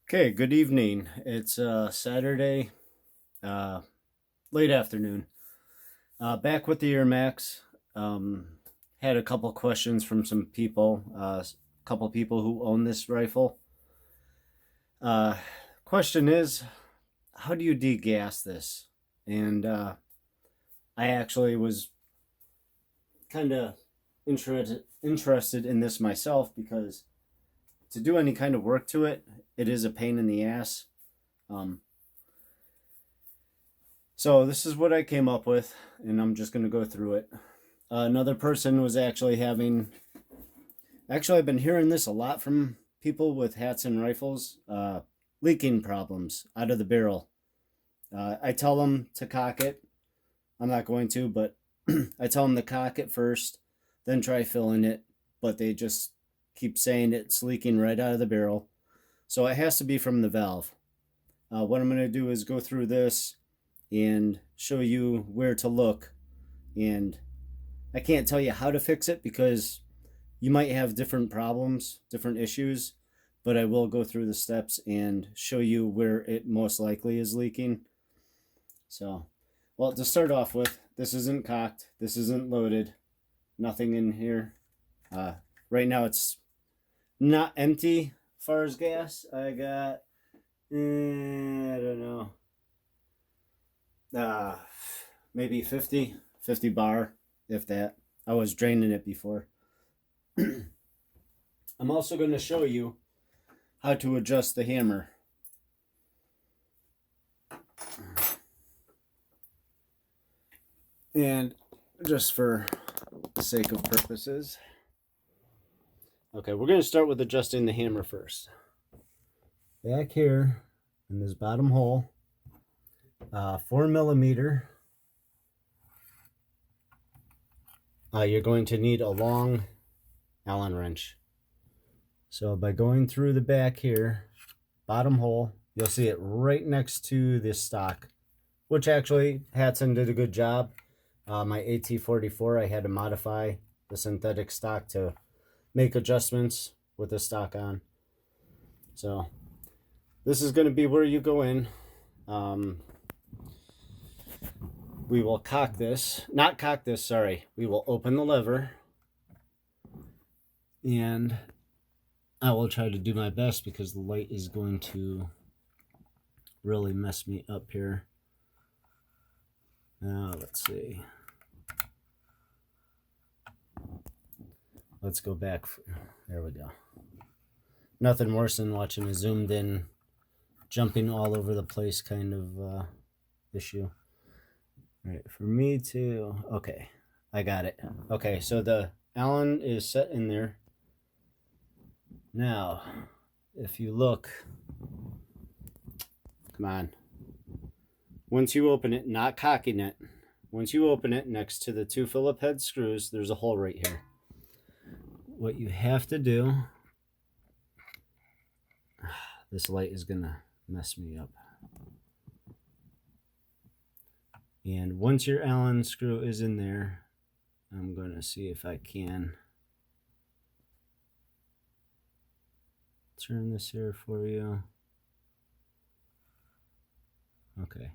Okay, good evening. It's Saturday, uh, late afternoon. Back with the airmax. Had a couple questions from some people, couple people who own this rifle. Uh, Question is, how do you degas this? And I actually was kind of interested in this myself because to do any kind of work to it, it is a pain in the ass. Um, So this is what I came up with, and I'm just going to go through it. Another person was actually having. Actually, I've been hearing this a lot from people with Hatsan rifles. Leaking problems out of the barrel. I tell them to cock it. I'm not going to, but I tell them to cock it first, then try filling it. But they just keep saying it's leaking right out of the barrel. So it has to be from the valve. What I'm going to do is go through this and show you where to look. And I can't tell you how to fix it because you might have different problems, different issues, but I will go through the steps and show you where it most likely is leaking. So, well, to start off with, this isn't cocked, this isn't loaded, nothing in here. Right now it's not empty as far as gas. I got, I don't know, uh, maybe 50 bar, if that. I was draining it before. I'm also going to show you how to adjust the hammer. And just for the sake of purposes. Okay, we're going to start with adjusting the hammer first. Back here in this bottom hole, 4 millimeter. You're going to need a long Allen wrench. So by going through the back here, bottom hole, you'll see it right next to this stock, which actually Hatsan did a good job. My AT-44, I had to modify the synthetic stock to make adjustments with the stock on. So this is going to be where you go in. We will cock this, not cock this, sorry. We will open the lever, and I will try to do my best because the light is going to really mess me up here. Now, let's see. Let's go back. There we go. Nothing worse than watching a zoomed in, jumping all over the place kind of issue. All right, for me to, okay, I got it. Okay, so the Allen is set in there. Now, if you look, come on. Once you open it, not cocking it, once you open it next to the two Phillip head screws, there's a hole right here. What you have to do, this light is gonna mess me up. And once your Allen screw is in there, I'm gonna see if I can turn this here for you. Okay.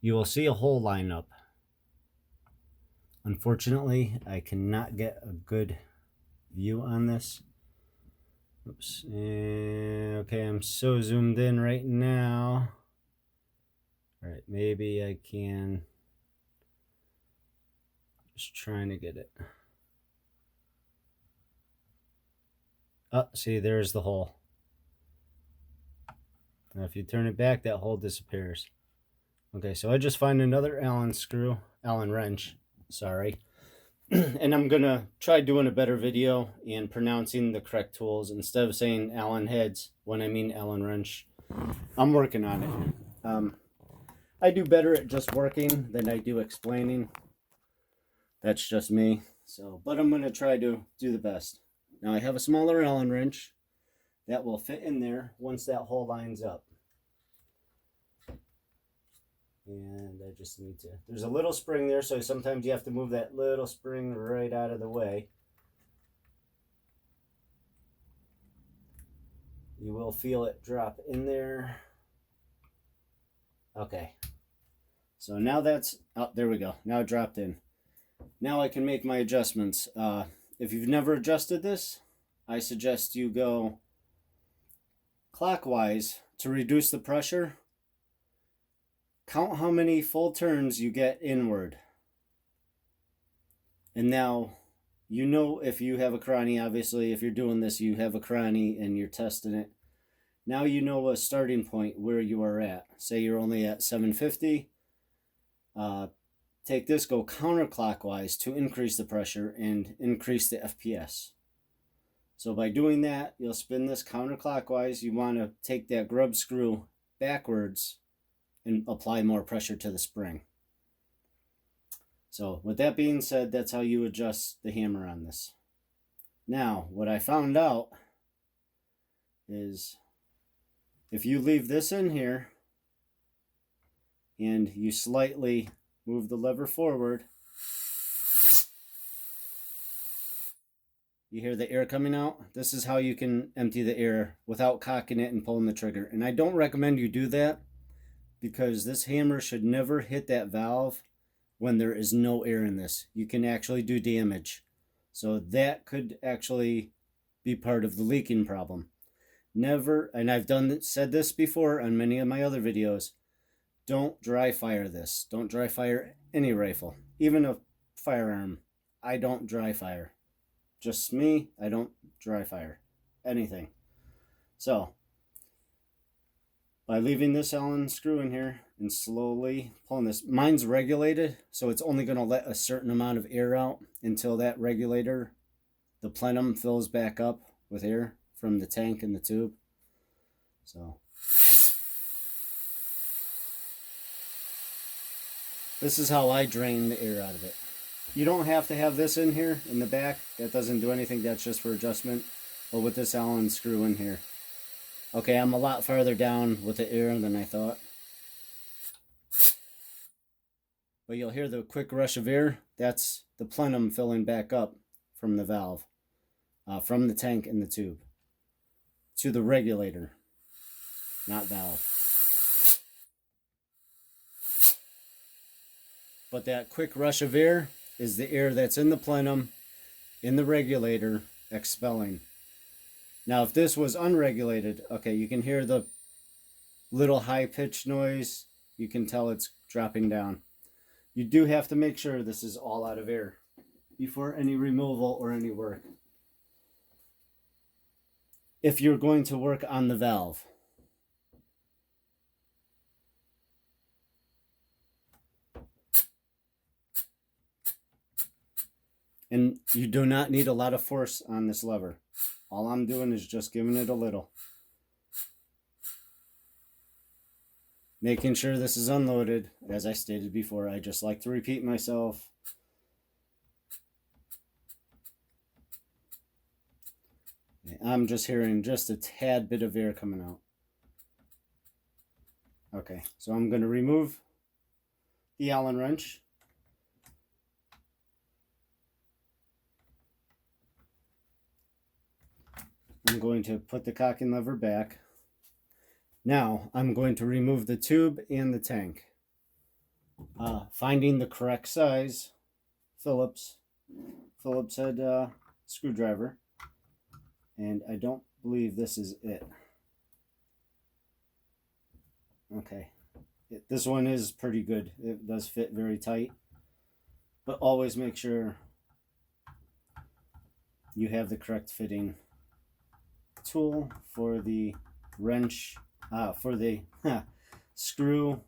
You will see a hole line up. Unfortunately, I cannot get a good view on this. Oops. Okay, I'm so zoomed in right now. All right, maybe I can. Just trying to get it. Oh, see, there's the hole. Now, if you turn it back, that hole disappears. Okay, so I just find another Allen screw, Allen wrench, sorry. And I'm gonna try doing a better video and pronouncing the correct tools instead of saying Allen heads when I mean Allen wrench. I'm working on it. I do better at just working than I do explaining. That's just me. So, but I'm gonna try to do the best. Now I have a smaller Allen wrench that will fit in there once that hole lines up. And I just need to, there's a little spring there, so sometimes you have to move that little spring right out of the way. You will feel it drop in there. Okay. So now that's, oh, there we go. Now it dropped in. Now I can make my adjustments. If you've never adjusted this, I suggest you go clockwise to reduce the pressure. Count how many full turns you get inward. And now, you know, if you have a cranny, obviously, if you're doing this, you have a cranny and you're testing it. Now you know a starting point where you are at. Say you're only at 750. Take this, go counterclockwise to increase the pressure and increase the FPS. So by doing that, you'll spin this counterclockwise. You want to take that grub screw backwards and apply more pressure to the spring. So with that being said, that's how you adjust the hammer on this. Now, what I found out is if you leave this in here and you slightly move the lever forward, you hear the air coming out. This is how you can empty the air without cocking it and pulling the trigger. And I don't recommend you do that because this hammer should never hit that valve when there is no air in this. You can actually do damage. So that could actually be part of the leaking problem. Never, and I've said this before on many of my other videos, don't dry fire this. Don't dry fire any rifle, even a firearm. I don't dry fire. Just me, I don't dry fire anything. So, by leaving this Allen screw in here and slowly pulling this, mine's regulated, so it's only going to let a certain amount of air out until that regulator, the plenum, fills back up with air from the tank and the tube. So, this is how I drain the air out of it. You don't have to have this in here in the back. That doesn't do anything. That's just for adjustment. But with this Allen screw in here. Okay, I'm a lot farther down with the air than I thought. But you'll hear the quick rush of air. That's the plenum filling back up from the valve, from the tank and the tube to the regulator, not valve. But that quick rush of air is the air that's in the plenum, in the regulator, expelling. Now, if this was unregulated, okay, you can hear the little high-pitched noise. You can tell it's dropping down. You do have to make sure this is all out of air before any removal or any work, if you're going to work on the valve. And you do not need a lot of force on this lever. All I'm doing is just giving it a little. Making sure this is unloaded. As I stated before, I just like to repeat myself. I'm just hearing just a tad bit of air coming out. Okay, so I'm going to remove the Allen wrench. I'm going to put the cocking lever back. Now I'm going to remove the tube and the tank. Finding the correct size, Phillips head screwdriver, and I don't believe this is it. Okay, this one is pretty good. It does fit very tight, but always make sure you have the correct fitting tool for the wrench, for the screw,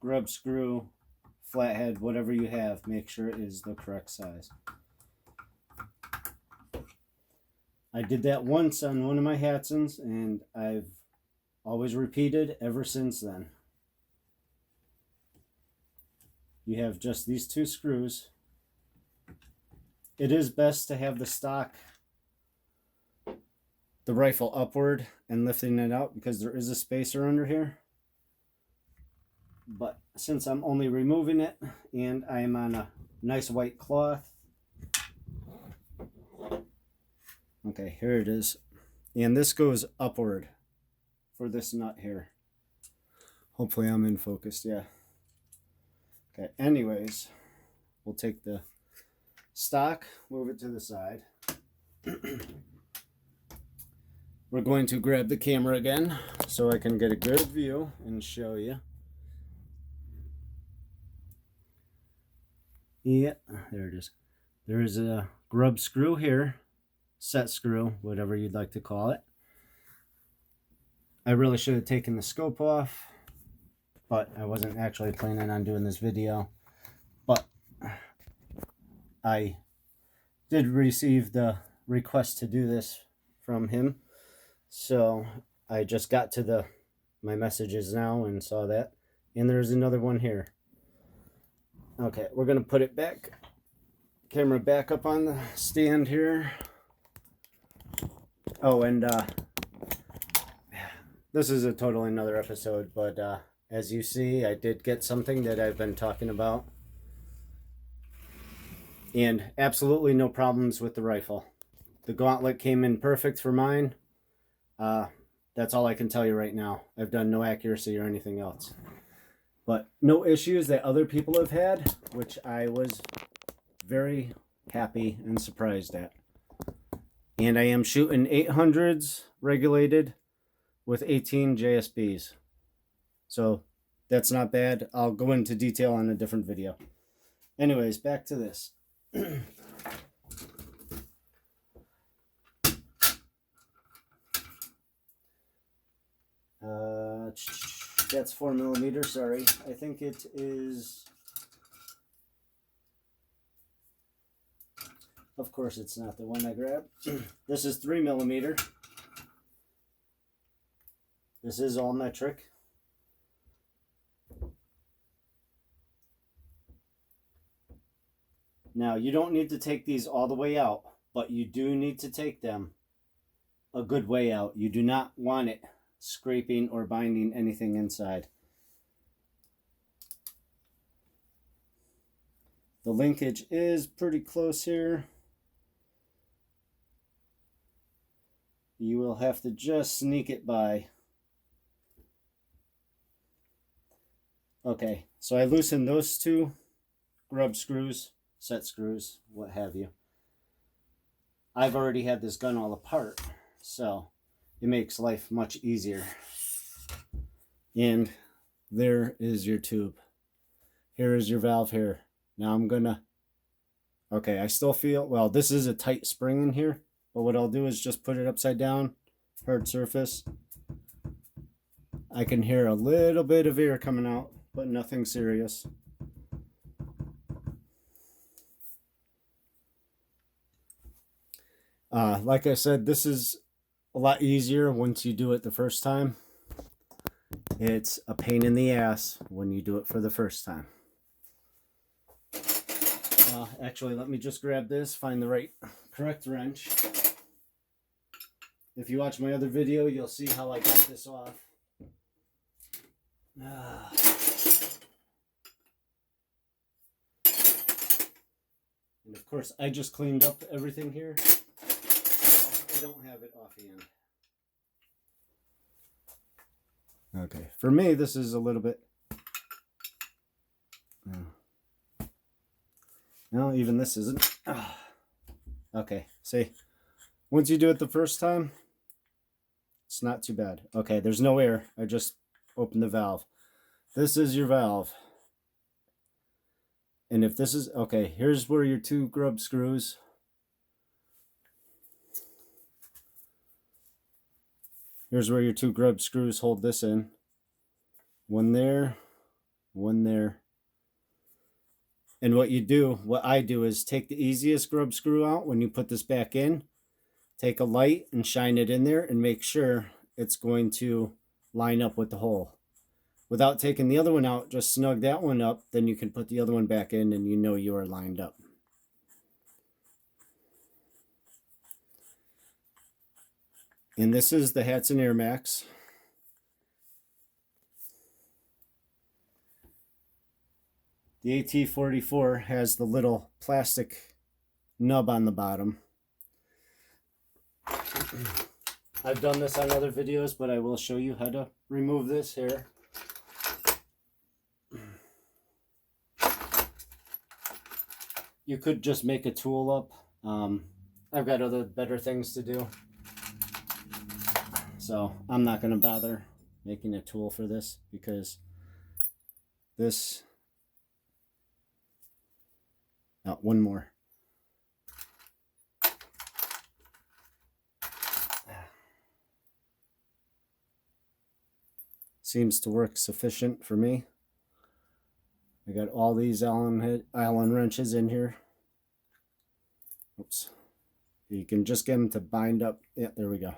grub screw, flathead, whatever you have, make sure it is the correct size. I did that once on one of my Hatsans, and I've always repeated ever since then. You have just these two screws. It is best to have the stock, the rifle upward and lifting it out, because there is a spacer under here. But since I'm only removing it and I am on a nice white cloth, okay, here it is, and this goes upward. for this nut here. Hopefully I'm in focus, yeah. Okay, anyways, we'll take the stock, move it to the side. We're going to grab the camera again so I can get a good view and show you. Yeah, there it is. There is a grub screw here, set screw, whatever you'd like to call it. I really should have taken the scope off, but I wasn't actually planning on doing this video. But I did receive the request to do this from him. So I just got to my messages now and saw that. And there's another one here. Okay, we're going to put it back. Camera back up on the stand here. Oh, and this is a totally another episode, but as you see, I did get something that I've been talking about. And absolutely no problems with the rifle. The gauntlet came in perfect for mine. That's all I can tell you right now. I've done no accuracy or anything else. But no issues that other people have had, which I was very happy and surprised at. And I am shooting 800s regulated with 18 JSBs. So that's not bad. I'll go into detail on a different video. Anyways, back to this. That's 4mm, sorry. I think it is... Of course it's not the one I grabbed. This is 3mm. This is all metric. Now, you don't need to take these all the way out, but you do need to take them a good way out. You do not want it scraping or binding anything inside. The linkage is pretty close here. You will have to just sneak it by. Okay, so I loosened those two grub screws, set screws, what have you. I've already had this gun all apart, so it makes life much easier. And there is your tube. Here is your valve here. Now I'm gonna, okay, I still feel, well, this is a tight spring in here, but what I'll do is just put it upside down, hard surface. I can hear a little bit of air coming out, but nothing serious. Like I said, this is a lot easier once you do it the first time. It's a pain in the ass when you do it for the first time. Actually, let me just grab this, find the correct wrench. If you watch my other video, you'll see how I got this off. And of course, I just cleaned up everything here. I don't have it offhand. Okay, for me, this is a little bit... No, even this isn't. Okay, see, once you do it the first time, it's not too bad. Okay, there's no air. I just opened the valve. This is your valve. And if this is, okay, here's where your two grub screws. Here's where your two grub screws hold this in. One there, one there. And what I do is take the easiest grub screw out when you put this back in. Take a light and shine it in there and make sure it's going to line up with the hole. Without taking the other one out, just snug that one up, then you can put the other one back in and you know you are lined up. And this is the Hatsan Airmax. The AT-44 has the little plastic nub on the bottom. I've done this on other videos, but I will show you how to remove this here. You could just make a tool up. I've got other better things to do, so I'm not going to bother making a tool for this, because this... Oh, one more. Seems to work sufficient for me. I got all these Allen wrenches in here. Oops. You can just get them to bind up. Yeah, there we go.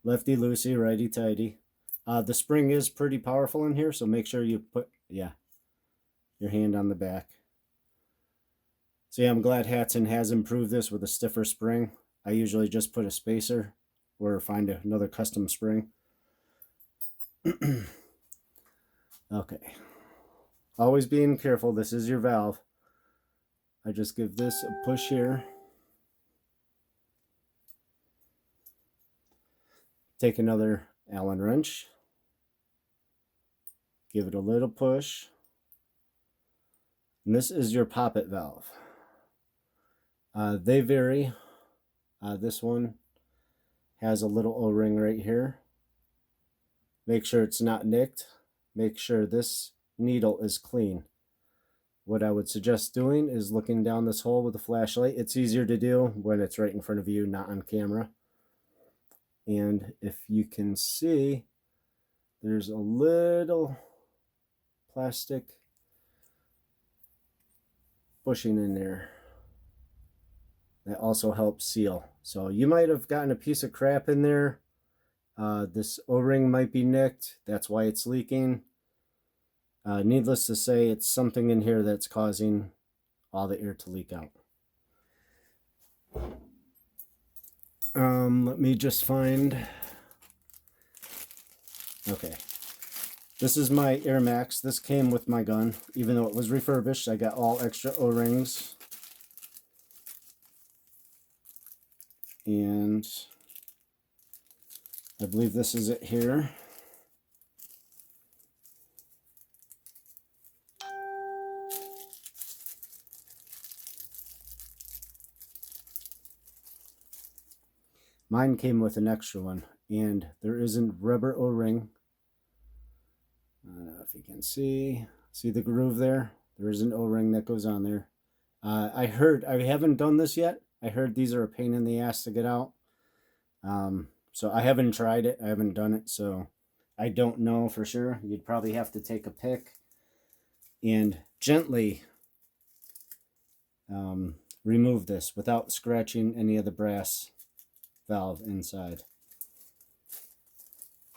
Lefty loosey, righty tighty. The spring is pretty powerful in here, so make sure you put, yeah, your hand on the back. So yeah, I'm glad Hatsan has improved this with a stiffer spring. I usually just put a spacer or find another custom spring. Okay. Always being careful. This is your valve. I just give this a push here. Take another Allen wrench. Give it a little push. And this is your Poppet valve. They vary. This one has a little O-ring right here. Make sure it's not nicked. Make sure this needle is clean. What I would suggest doing is looking down this hole with a flashlight. It's easier to do when it's right in front of you, not on camera. And if you can see, there's a little plastic bushing in there that also helps seal. So you might have gotten a piece of crap in there. This O-ring might be nicked. That's why it's leaking. Needless to say, it's something in here that's causing all the air to leak out. Let me just find... Okay. This is my airmax. This came with my gun. Even though it was refurbished, I got all extra O-rings. And I believe this is it here. Mine came with an extra one, and there isn't rubber O-ring. I don't know if you can see the groove there. There is an O-ring that goes on there. I haven't done this yet. I heard these are a pain in the ass to get out. So I haven't tried it. I haven't done it, so I don't know for sure. You'd probably have to take a pick and gently remove this without scratching any of the brass valve inside.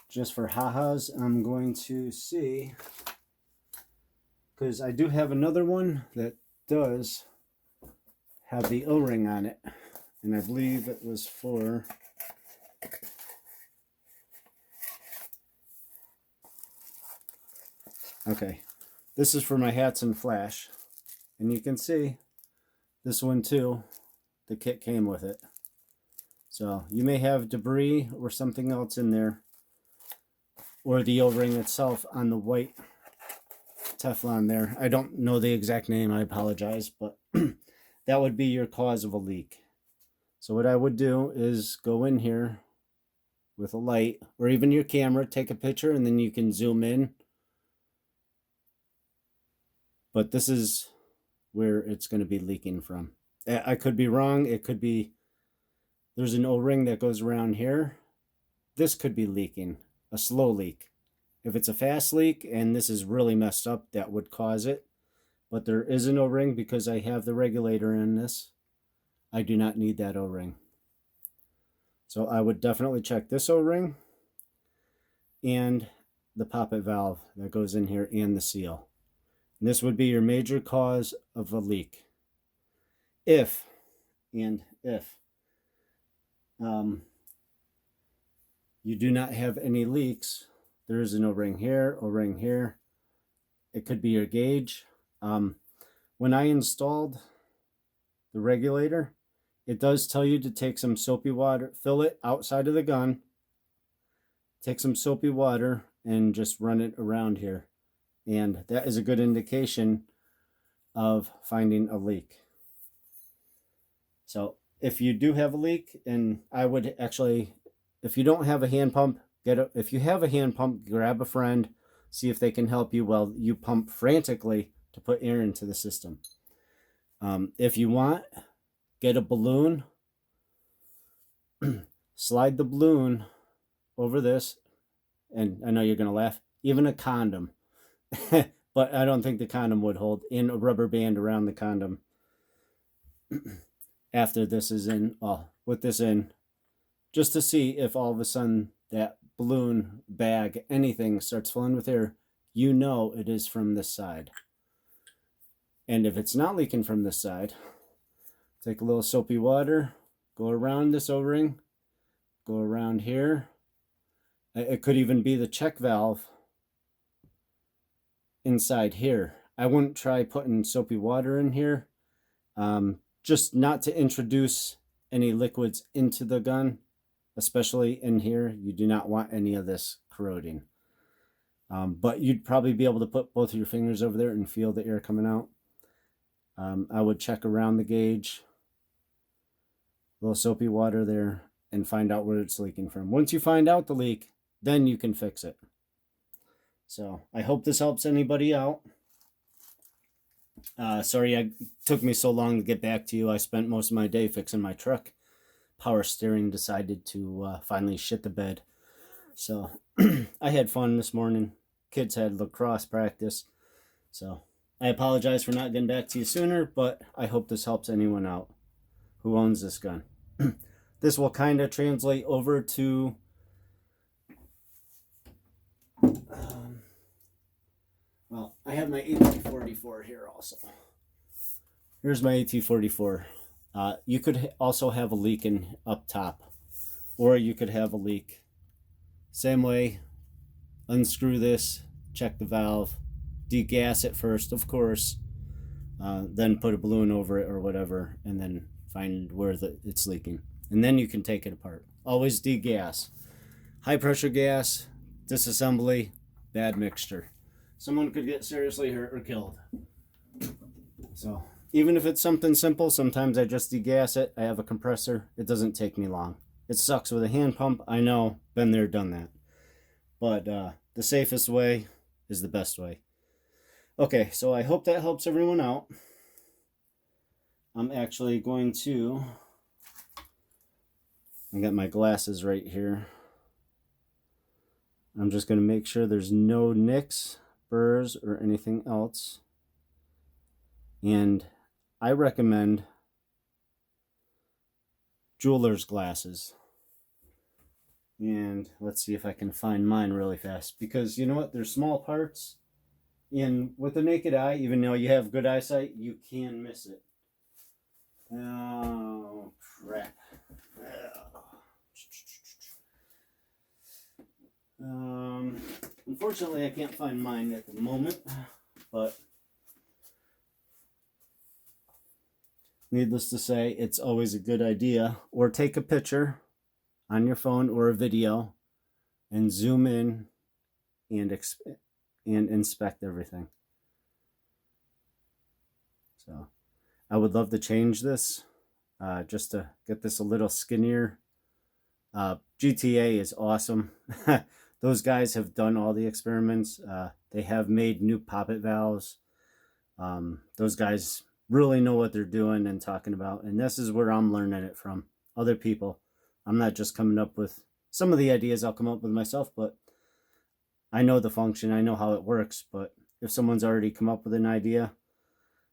Just for ha-has, I'm going to see, because I do have another one that does have the O-ring on it, and I believe it was for okay, this is for my Hatsan flash, and you can see this one too, the kit came with it. So you may have debris or something else in there, or the O-ring itself on the white Teflon there. I don't know the exact name, I apologize, but that would be your cause of a leak. So what I would do is go in here with a light, or even your camera, take a picture, and then you can zoom in. But this is where it's going to be leaking from. I could be wrong. It could be there's an O-ring that goes around here. This could be leaking, a slow leak. If it's a fast leak and this is really messed up, that would cause it. But there is an O-ring because I have the regulator in this. I do not need that O-ring. So I would definitely check this O-ring and the poppet valve that goes in here and the seal. And this would be your major cause of a leak. If you do not have any leaks, there is an O-ring here, O-ring here. It could be your gauge. When I installed the regulator, it does tell you to take some soapy water, fill it outside of the gun, take some soapy water and just run it around here. And that is a good indication of finding a leak. So if you do have a leak, and I would actually, if you don't have a hand pump, if you have a hand pump, grab a friend, see if they can help you while you pump frantically to put air into the system. If you want, get a balloon, slide the balloon over this, and I know you're going to laugh, even a condom, but I don't think the condom would hold, in a rubber band around the condom. After this is in, with this in, just to see if all of a sudden that balloon, bag, anything starts filling with air, you know it is from this side. And if it's not leaking from this side, take a little soapy water, go around this O-ring, go around here. It could even be the check valve inside here. I wouldn't try putting soapy water in here, just not to introduce any liquids into the gun, especially in here. You do not want any of this corroding. But you'd probably be able to put both of your fingers over there and feel the air coming out. I would check around the gauge, a little soapy water there, and find out where it's leaking from. Once you find out the leak, then you can fix it. So I hope this helps anybody out. Sorry it took me so long to get back to you. I spent most of my day fixing my truck. Power steering decided to finally shit the bed. So I had fun this morning. Kids had lacrosse practice. So I apologize for not getting back to you sooner, but I hope this helps anyone out who owns this gun. This will kind of translate over to well, I have my AT-44 here also. Here's my AT-44. You could also have a leak up top, or you could have a leak. Same way, unscrew this, check the valve, degas it first, of course, then put a balloon over it or whatever, and then find where it's leaking. And then you can take it apart. Always degas. High pressure gas, disassembly, bad mixture. Someone could get seriously hurt or killed. So even if it's something simple, sometimes I just degas it. I have a compressor. It doesn't take me long. It sucks with a hand pump. I know, been there, done that. But the safest way is the best way. Okay, so I hope that helps everyone out. I'm actually going to, I got my glasses right here. I'm just going to make sure there's no nicks, burrs, or anything else. And I recommend jeweler's glasses. And let's see if I can find mine really fast, because you know what, there's small parts, and with the naked eye, even though you have good eyesight, you can miss it. Oh crap. Unfortunately I can't find mine at the moment, but needless to say, it's always a good idea, or take a picture on your phone or a video and zoom in and inspect everything. So I would love to change this just to get this a little skinnier. GTA is awesome. Those guys have done all the experiments. They have made new poppet valves. Those guys really know what they're doing and talking about, and this is where I'm learning it from other people. I'm not just coming up with some of the ideas I'll come up with myself, but I know the function, I know how it works. But if someone's already come up with an idea,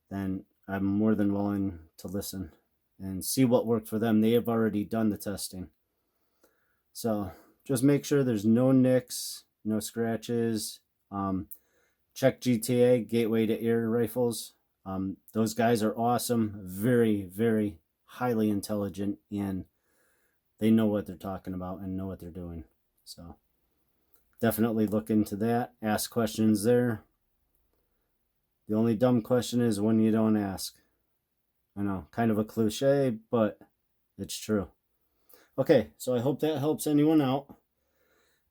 then I'm more than willing to listen and see what worked for them. They have already done the testing. So just make sure there's no nicks, no scratches. Check GTA, Gateway to Air Rifles. Those guys are awesome, very, very highly intelligent, and they know what they're talking about and know what they're doing. So definitely look into that. Ask questions there. The only dumb question is when you don't ask. I know, kind of a cliche, but It's true. Okay, so I hope that helps anyone out.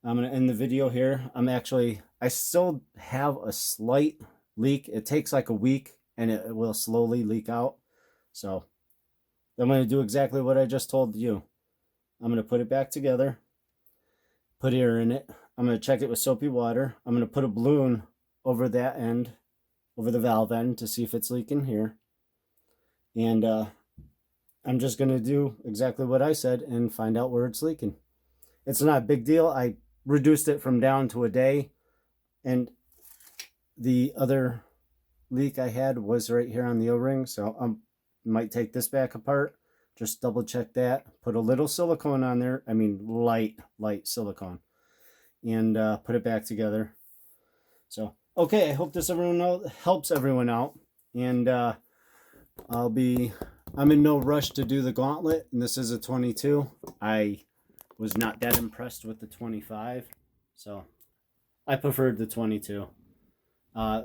I'm going to end the video here. I still have a slight leak. It takes like a week and it will slowly leak out. So I'm going to do exactly what I just told you. I'm going to put it back together, put air in it. I'm going to check it with soapy water. I'm going to put a balloon over that end, over the valve end, to see if it's leaking here. And I'm just going to do exactly what I said and find out where it's leaking. It's not a big deal. I reduced it from down to a day. And the other leak I had was right here on the O-ring. So I might take this back apart. Just double check that. Put a little silicone on there. I mean, light silicone. And put it back together. So, okay, I hope this helps everyone out. And I'm in no rush to do the gauntlet. And this is a 22. I was not that impressed with the 25. So, I preferred the 22.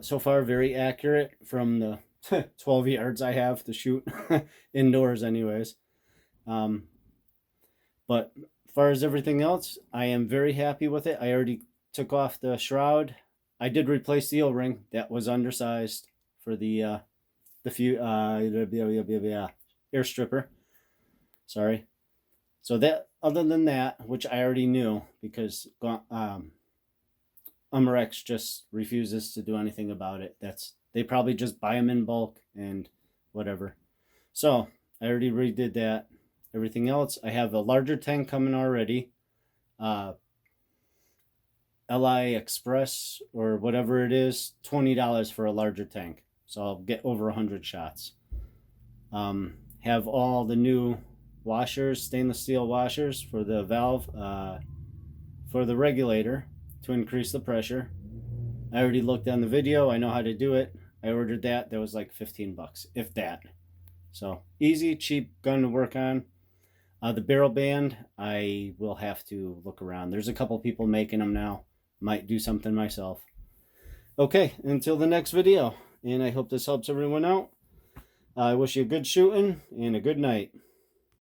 So far, very accurate from the 12 yards I have to shoot indoors anyways. But as far as everything else, I am very happy with it. I already took off the shroud. I did replace the O-ring that was undersized for the air stripper. Sorry. So that, other than that, which I already knew because Umarex just refuses to do anything about it. They probably just buy them in bulk and whatever. So I already redid that. Everything else, I have a larger tank coming already. LI Express or whatever it is, $20 for a larger tank. So I'll get over 100 shots. Have all the new washers, stainless steel washers for the valve, for the regulator to increase the pressure. I already looked on the video. I know how to do it. I ordered that. That was like 15 bucks, if that. So easy, cheap gun to work on. The barrel band, I will have to look around. There's a couple people making them now. Might do something myself. Okay, until the next video. And I hope this helps everyone out. I wish you good shooting and a good night.